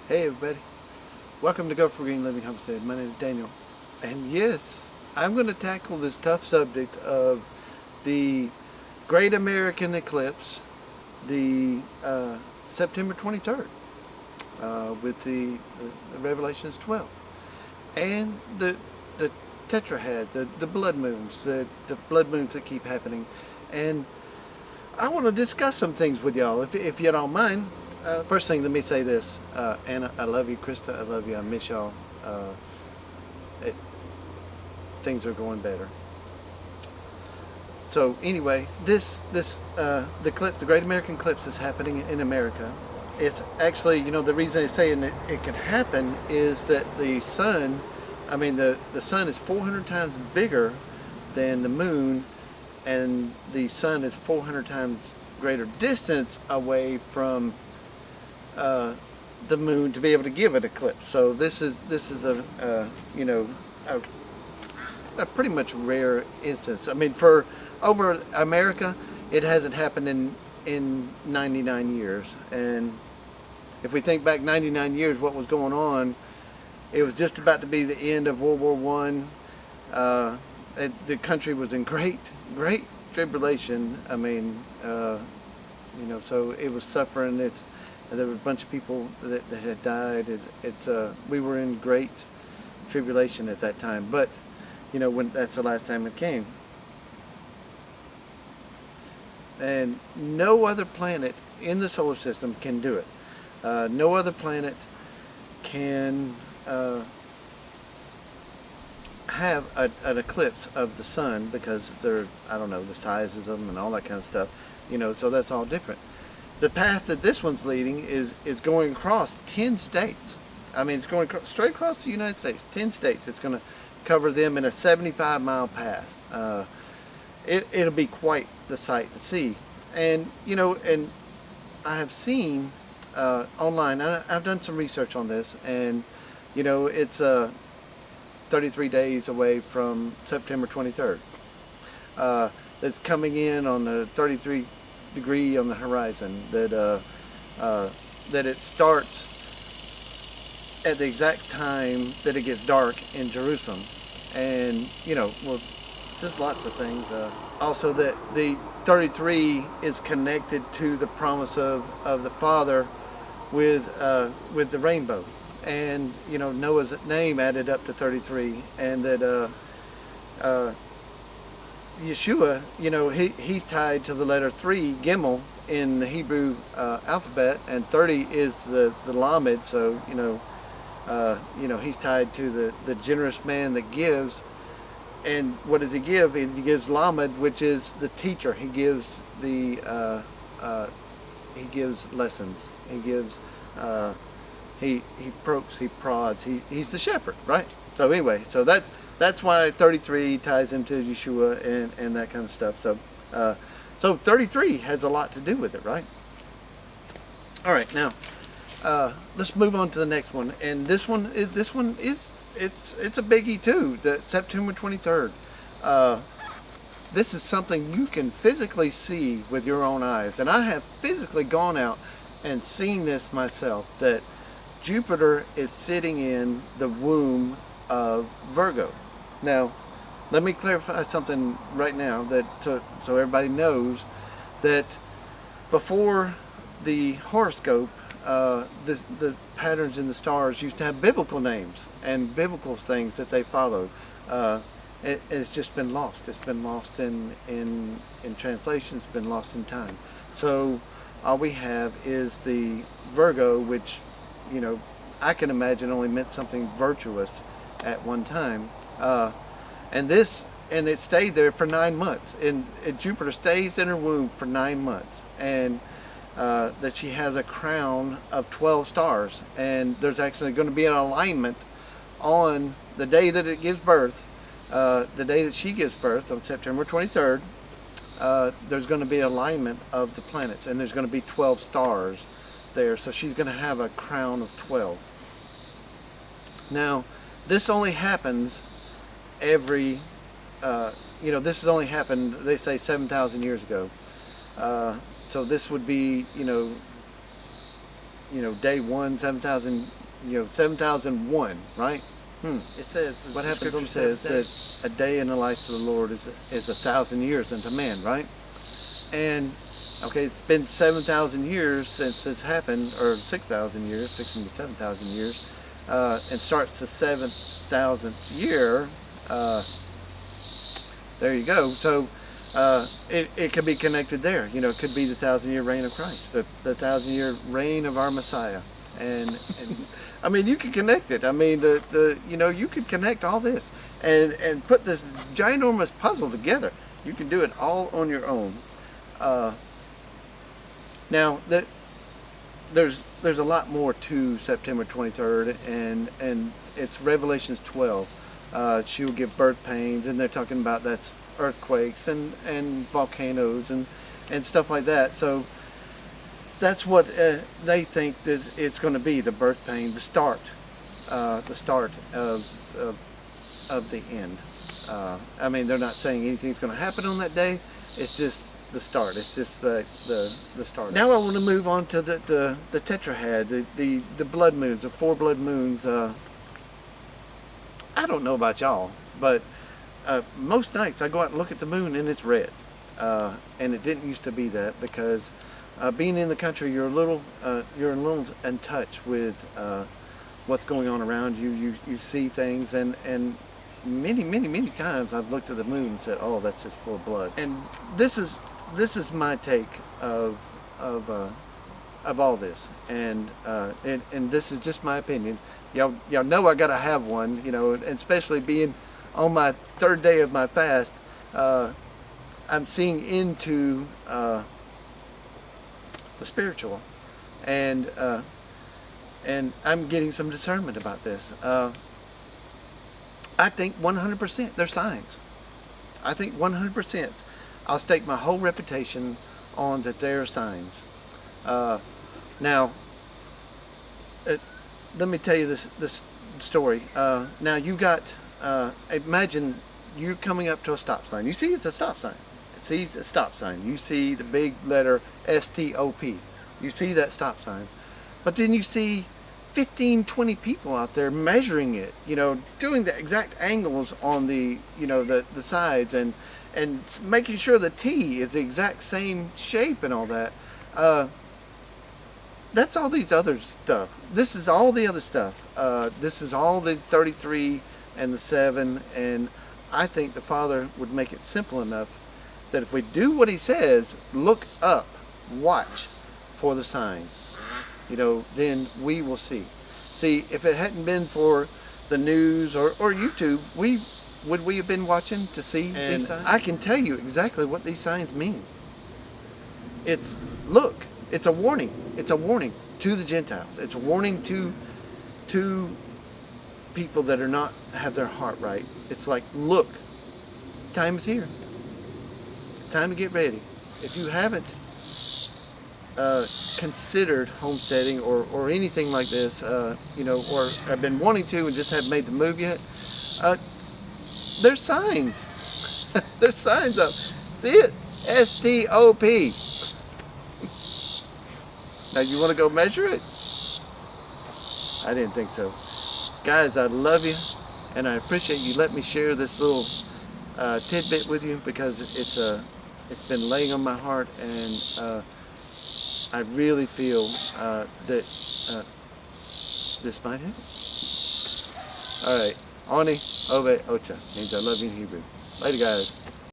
Hey everybody, welcome to Go for Green Living Homestead. My name is Daniel, and yes, I'm going to tackle this tough subject of the Great American Eclipse, the September 23rd, with the Revelations 12, and the tetrahad, the blood moons, the blood moons that keep happening, and I want to discuss some things with y'all, if you don't mind. First thing, let me say this. Anna, I love you. Krista, I love you. I miss y'all. It, things are going better. So anyway, the eclipse, the Great American Eclipse, is happening in America. It's actually, the reason they're saying that it can happen is that the sun, the sun is 400 times bigger than the moon, and the sun is 400 times greater distance away from the moon to be able to give an eclipse. So this is a pretty much rare instance. For over America, it hasn't happened in 99 years. And if we think back 99 years, what was going on? It was just about to be the end of World War One. The country was in great tribulation. So it was suffering. There were a bunch of people that had died. We were in great tribulation at that time. But when that's the last time it came. And no other planet in the solar system can do it. No other planet can have an eclipse of the sun, because they're, the sizes of them and all that kind of stuff. So that's all different. The path that this one's leading is going across 10 states. It's going straight across the United States, 10 states. It's going to cover them in a 75-mile path. It'll be quite the sight to see. And, and I have seen online, I've done some research on this, and, it's 33 days away from September 23rd. It's coming in on the 33 degree on the horizon, that it starts at the exact time that it gets dark in Jerusalem. And there's lots of things. Also, that the 33 is connected to the promise of the Father with the rainbow, and Noah's name added up to 33, and that Yeshua, he's tied to the letter 3, Gimel, in the Hebrew alphabet, and 30 is the Lamed. So he's tied to the generous man that gives. And what does he give? He gives Lamed, which is the teacher. He gives he gives lessons. He gives he pokes, he prods. He's the shepherd, right? So anyway, so that's why 33 ties him to Yeshua and that kind of stuff. So 33 has a lot to do with it, right? All right, now let's move on to the next one. And this one is a biggie too. The September 23rd. This is something you can physically see with your own eyes, and I have physically gone out and seen this myself. That Jupiter is sitting in the womb of Virgo. Now, let me clarify something right now, that so everybody knows that before the horoscope, the patterns in the stars used to have biblical names and biblical things that they followed. It's just been lost. It's been lost in translation. It's been lost in time. So all we have is the Virgo, which I can imagine only meant something virtuous at one time. And it stayed there for 9 months. And Jupiter stays in her womb for 9 months. And that she has a crown of 12 stars. And there's actually going to be an alignment on the day that it gives birth. The day that she gives birth, on September 23rd, there's going to be alignment of the planets. And there's going to be 12 stars there. So she's going to have a crown of 12. Now, this only happens every, this has only happened, they say, 7,000 years ago. So this would be, day 1, 7,000, 7,001, right? It says, what happens on says that a day in the life of the Lord is 1,000 years unto man, right? And okay, it's been 7,000 years since this happened, or 6,000 years, 6 to 7,000 years, and starts the 7,000th year. There you go. So it could be connected there. It could be the 1,000-year reign of Christ, the 1,000-year reign of our Messiah, and I mean, you could connect it. I mean, you could connect all this and put this ginormous puzzle together. You can do it all on your own. Now there's a lot more to September 23rd, and it's Revelations 12. She will give birth pains, and they're talking about that's earthquakes and volcanoes and stuff like that. So that's what they think it's going to be, the birth pain, the start of the end. I mean, they're not saying anything's going to happen on that day. It's just the start. It's just the start. Now I want to move on to the tetrahad, the blood moons, the 4 blood moons. I don't know about y'all, but most nights I go out and look at the moon and it's red, and it didn't used to be that, because being in the country, you're a little in touch with what's going on around you. You see things, and many times I've looked at the moon and said, "Oh, that's just full of blood." And this is my take of all this, and this is just my opinion. Y'all know I gotta have one, and especially being on my 3rd day of my fast, I'm seeing into the spiritual, and I'm getting some discernment about this. I think 100% they're signs. I think 100%. I'll stake my whole reputation on that they're signs. Now, let me tell you this story. Now you got, imagine you're coming up to a stop sign. You see it's a stop sign. See a stop sign. You see the big letter S-T-O-P. You see that stop sign. But then you see 15, 20 people out there measuring it, doing the exact angles on the, the sides, and making sure the T is the exact same shape and all that. That's all these other stuff. This is all the other stuff. This is all the 33 and the 7, and I think the Father would make it simple enough that if we do what he says, look up, watch for the signs, then we will see. See, if it hadn't been for the news or YouTube, would we have been watching to see these signs? I can tell you exactly what these signs mean. It's a warning. It's a warning to the Gentiles. It's a warning to people that are not have their heart right. It's like, look, time is here. Time to get ready. If you haven't considered homesteading or anything like this, or have been wanting to and just haven't made the move yet, there's signs. There's signs up. See it? S-T-O-P. Now you want to go measure it? I didn't think so. Guys, I love you, and I appreciate you letting me share this little tidbit with you, because it's been laying on my heart, and I really feel that this might help. All right, Oni Ove Ocha means I love you in Hebrew. Later, guys.